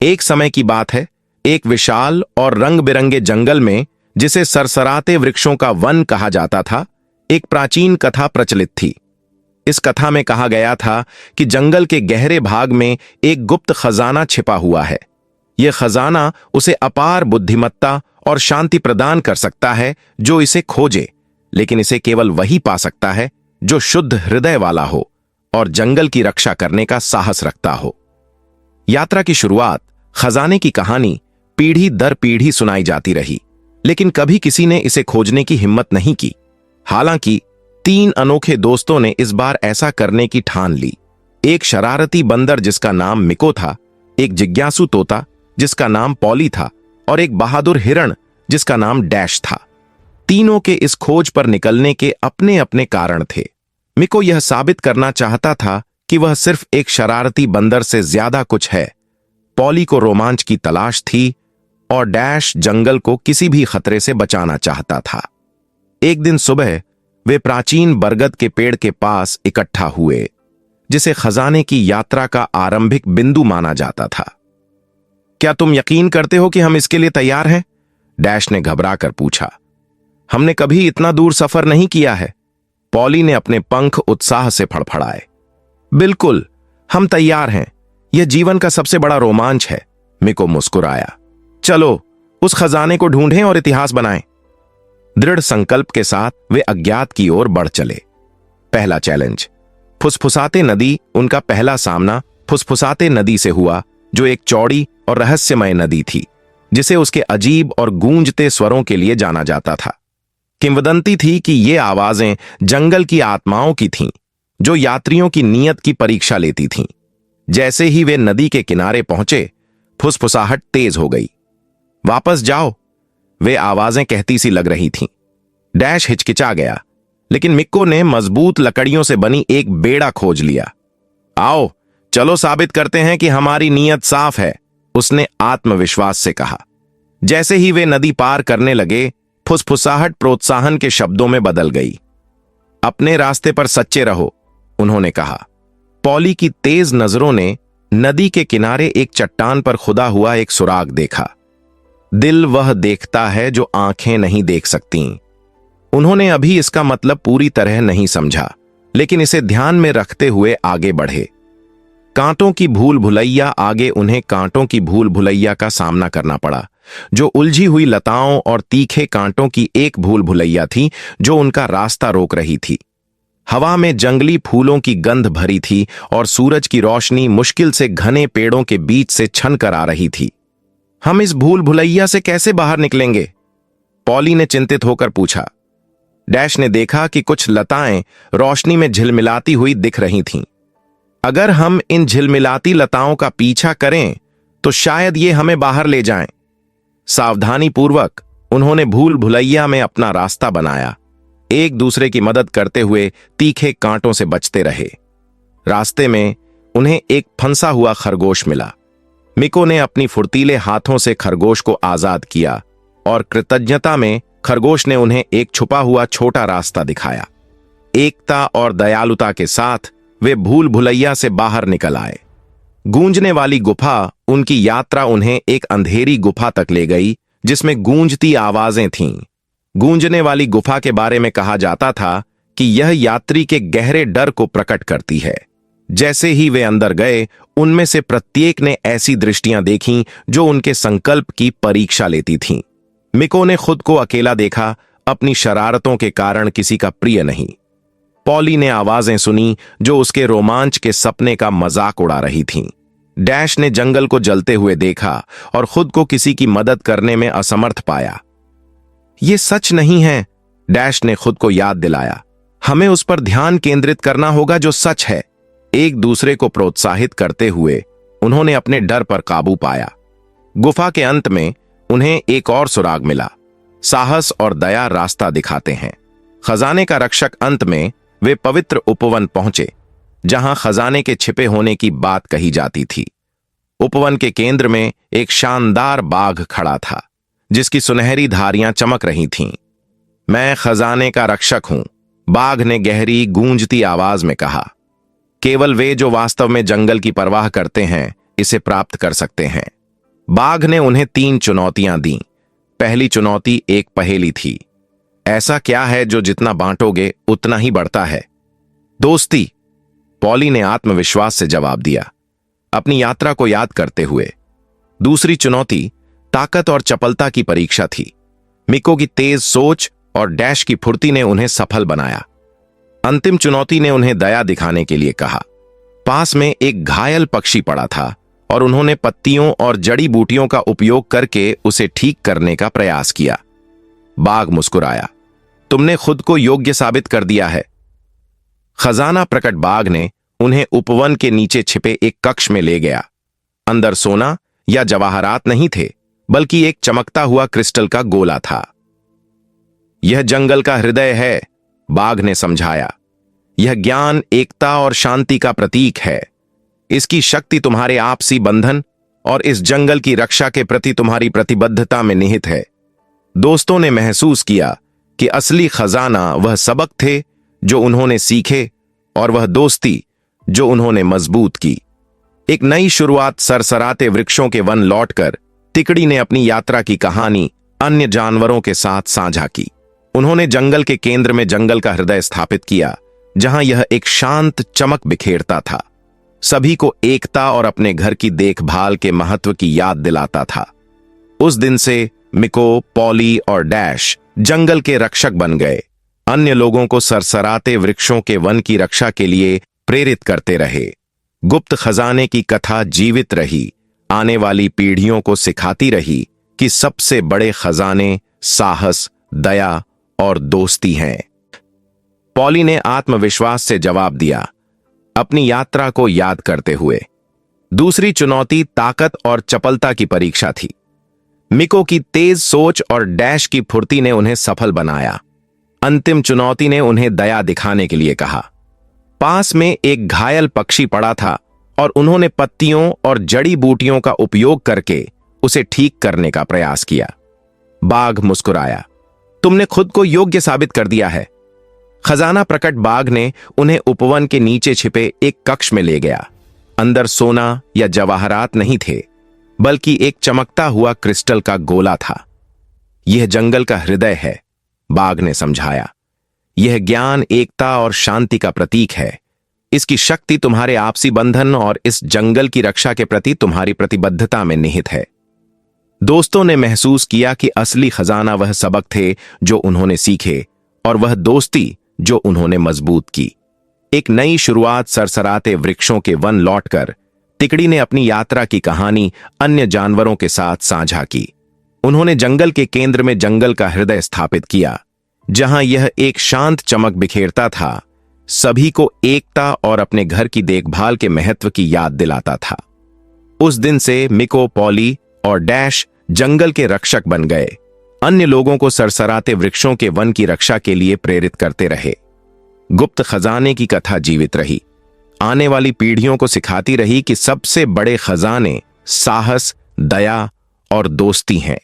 एक समय की बात है, एक विशाल और रंग बिरंगे जंगल में, जिसे सरसराते वृक्षों का वन कहा जाता था, एक प्राचीन कथा प्रचलित थी। इस कथा में कहा गया था कि जंगल के गहरे भाग में एक गुप्त खजाना छिपा हुआ है। यह खजाना उसे अपार बुद्धिमत्ता और शांति प्रदान कर सकता है जो इसे खोजे, लेकिन इसे केवल वही पा सकता है जो शुद्ध हृदय वाला हो और जंगल की रक्षा करने का साहस रखता हो। यात्रा की शुरुआत, खजाने की कहानी पीढ़ी दर पीढ़ी सुनाई जाती रही, लेकिन कभी किसी ने इसे खोजने की हिम्मत नहीं की। हालांकि 3 अनोखे दोस्तों ने इस बार ऐसा करने की ठान ली। एक शरारती बंदर जिसका नाम मिको था, एक जिज्ञासु तोता जिसका नाम पॉली था, और एक बहादुर हिरण जिसका नाम डैश था। तीनों के इस खोज पर निकलने के अपने अपने कारण थे। मिको यह साबित करना चाहता था कि वह सिर्फ एक शरारती बंदर से ज्यादा कुछ है। पॉली को रोमांच की तलाश थी और डैश जंगल को किसी भी खतरे से बचाना चाहता था। एक दिन सुबह वे प्राचीन बरगद के पेड़ के पास इकट्ठा हुए, जिसे खजाने की यात्रा का आरंभिक बिंदु माना जाता था। क्या तुम यकीन करते हो कि हम इसके लिए तैयार हैं? डैश ने घबराकर पूछा। हमने कभी इतना दूर सफर नहीं किया है। पॉली ने अपने पंख उत्साह से फड़फड़ाए। बिल्कुल, हम तैयार हैं। यह जीवन का सबसे बड़ा रोमांच है। मिको मुस्कुराया। चलो उस खजाने को ढूंढें और इतिहास बनाएं। दृढ़ संकल्प के साथ वे अज्ञात की ओर बढ़ चले। पहला चैलेंज, फुसफुसाते नदी। उनका पहला सामना फुसफुसाते नदी से हुआ, जो एक चौड़ी और रहस्यमय नदी थी, जिसे उसके अजीब और गूंजते स्वरों के लिए जाना जाता था। किंवदंती थी कि ये आवाजें जंगल की आत्माओं की थीं, जो यात्रियों की नीयत की परीक्षा लेती थीं। जैसे ही वे नदी के किनारे पहुंचे, फुसफुसाहट तेज हो गई। वापस जाओ, वे आवाजें कहती सी लग रही थीं। डैश हिचकिचा गया, लेकिन मिक्को ने मजबूत लकड़ियों से बनी एक बेड़ा खोज लिया। आओ, चलो साबित करते हैं कि हमारी नीयत साफ है, उसने आत्मविश्वास से कहा। जैसे ही वे नदी पार करने लगे, फुसफुसाहट प्रोत्साहन के शब्दों में बदल गई। अपने रास्ते पर सच्चे रहो, उन्होंने कहा। पॉली की तेज नजरों ने नदी के किनारे एक चट्टान पर खुदा हुआ एक सुराग देखा। दिल वह देखता है जो आंखें नहीं देख सकती। उन्होंने अभी इसका मतलब पूरी तरह नहीं समझा, लेकिन इसे ध्यान में रखते हुए आगे बढ़े। कांटों की भूल भुलैया आगे उन्हें कांटों की भूल भुलैया का सामना करना पड़ा, जो उलझी हुई लताओं और तीखे कांटों की एक भूल भुलैया थी जो उनका रास्ता रोक रही थी। हवा में जंगली फूलों की गंध भरी थी और सूरज की रोशनी मुश्किल से घने पेड़ों के बीच से छन कर आ रही थी। हम इस भूल भुलैया से कैसे बाहर निकलेंगे? पॉली ने चिंतित होकर पूछा। डैश ने देखा कि कुछ लताएं रोशनी में झिलमिलाती हुई दिख रही थीं। अगर हम इन झिलमिलाती लताओं का पीछा करें तो शायद ये हमें बाहर ले जाएं। सावधानीपूर्वक उन्होंने भूल भुलैया में अपना रास्ता बनाया, एक दूसरे की मदद करते हुए तीखे कांटों से बचते रहे। रास्ते में उन्हें एक फंसा हुआ खरगोश मिला। मिको ने अपनी फुर्तीले हाथों से खरगोश को आजाद किया और कृतज्ञता में खरगोश ने उन्हें एक छुपा हुआ छोटा रास्ता दिखाया। एकता और दयालुता के साथ वे भूल भुलैया से बाहर निकल आए। गूंजने वाली गुफा, उनकी यात्रा उन्हें एक अंधेरी गुफा तक ले गई जिसमें गूंजती आवाजें थीं। गूंजने वाली गुफा के बारे में कहा जाता था कि यह यात्री के गहरे डर को प्रकट करती है। जैसे ही वे अंदर गए, उनमें से प्रत्येक ने ऐसी दृष्टियां देखीं जो उनके संकल्प की परीक्षा लेती थीं। मिको ने खुद को अकेला देखा, अपनी शरारतों के कारण किसी का प्रिय नहीं। पॉली ने आवाजें सुनी जो उसके रोमांच के सपने का मजाक उड़ा रही थीं। डैश ने जंगल को जलते हुए देखा और खुद को किसी की मदद करने में असमर्थ पाया। ये सच नहीं है, डैश ने खुद को याद दिलाया। हमें उस पर ध्यान केंद्रित करना होगा जो सच है। एक दूसरे को प्रोत्साहित करते हुए उन्होंने अपने डर पर काबू पाया। गुफा के अंत में उन्हें एक और सुराग मिला। साहस और दया रास्ता दिखाते हैं। खजाने का रक्षक अंत में वे पवित्र उपवन पहुंचे, जहां खजाने के छिपे होने की बात कही जाती थी। उपवन के केंद्र में एक शानदार बाघ खड़ा था, जिसकी सुनहरी धारियां चमक रही थीं। मैं खजाने का रक्षक हूं, बाघ ने गहरी गूंजती आवाज में कहा। केवल वे जो वास्तव में जंगल की परवाह करते हैं इसे प्राप्त कर सकते हैं। बाघ ने उन्हें 3 चुनौतियां दी। पहली चुनौती एक पहेली थी। ऐसा क्या है जो जितना बांटोगे उतना ही बढ़ता है? दोस्ती, पॉली ने आत्मविश्वास से जवाब दिया, अपनी यात्रा को याद करते हुए। दूसरी चुनौती ताकत और चपलता की परीक्षा थी। मिको की तेज सोच और डैश की फुर्ती ने उन्हें सफल बनाया। अंतिम चुनौती ने उन्हें दया दिखाने के लिए कहा। पास में एक घायल पक्षी पड़ा था और उन्होंने पत्तियों और जड़ी बूटियों का उपयोग करके उसे ठीक करने का प्रयास किया। बाघ मुस्कुराया, तुमने खुद को योग्य साबित कर दिया है। खजाना प्रकट बाघ ने उन्हें उपवन के नीचे छिपे एक कक्ष में ले गया। अंदर सोना या जवाहरात नहीं थे, बल्कि एक चमकता हुआ क्रिस्टल का गोला था। यह जंगल का हृदय है, बाघ ने समझाया। यह ज्ञान, एकता और शांति का प्रतीक है। इसकी शक्ति तुम्हारे आपसी बंधन और इस जंगल की रक्षा के प्रति तुम्हारी प्रतिबद्धता में निहित है। दोस्तों ने महसूस किया कि असली खजाना वह सबक थे जो उन्होंने सीखे और वह दोस्ती जो उन्होंने मजबूत की। एक नई शुरुआत। सरसराते वृक्षों के वन लौटकर तिकड़ी ने अपनी यात्रा की कहानी अन्य जानवरों के साथ साझा की। उन्होंने जंगल के केंद्र में जंगल का हृदय स्थापित किया, जहां यह एक शांत चमक बिखेरता था, सभी को एकता और अपने घर की देखभाल के महत्व की याद दिलाता था। उस दिन से मिको, पॉली और डैश जंगल के रक्षक बन गए, अन्य लोगों को सरसराते वृक्षों के वन की रक्षा के लिए प्रेरित करते रहे। गुप्त खजाने की कथा जीवित रही, आने वाली पीढ़ियों को सिखाती रही कि सबसे बड़े खजाने साहस, दया और दोस्ती हैं। पॉली ने आत्मविश्वास से जवाब दिया, अपनी यात्रा को याद करते हुए। दूसरी चुनौती ताकत और चपलता की परीक्षा थी। मिको की तेज सोच और डैश की फुर्ती ने उन्हें सफल बनाया। अंतिम चुनौती ने उन्हें दया दिखाने के लिए कहा। पास में एक घायल पक्षी पड़ा था और उन्होंने पत्तियों और जड़ी बूटियों का उपयोग करके उसे ठीक करने का प्रयास किया। बाघ मुस्कुराया, तुमने खुद को योग्य साबित कर दिया है। खजाना प्रकट बाघ ने उन्हें उपवन के नीचे छिपे एक कक्ष में ले गया। अंदर सोना या जवाहरात नहीं थे, बल्कि एक चमकता हुआ क्रिस्टल का गोला था। यह जंगल का हृदय है, बाघ ने समझाया। यह ज्ञान, एकता और शांति का प्रतीक है। इसकी शक्ति तुम्हारे आपसी बंधन और इस जंगल की रक्षा के प्रति तुम्हारी प्रतिबद्धता में निहित है। दोस्तों ने महसूस किया कि असली खजाना वह सबक थे जो उन्होंने सीखे और वह दोस्ती जो उन्होंने मजबूत की। एक नई शुरुआत। सरसराते वृक्षों के वन लौटकर तिकड़ी ने अपनी यात्रा की कहानी अन्य जानवरों के साथ साझा की। उन्होंने जंगल के केंद्र में जंगल का हृदय स्थापित किया, जहां यह एक शांत चमक बिखेरता था, सभी को एकता और अपने घर की देखभाल के महत्व की याद दिलाता था। उस दिन से मिको, पॉली और डैश जंगल के रक्षक बन गए, अन्य लोगों को सरसराते वृक्षों के वन की रक्षा के लिए प्रेरित करते रहे। गुप्त खजाने की कथा जीवित रही, आने वाली पीढ़ियों को सिखाती रही कि सबसे बड़े खजाने साहस, दया और दोस्ती हैं।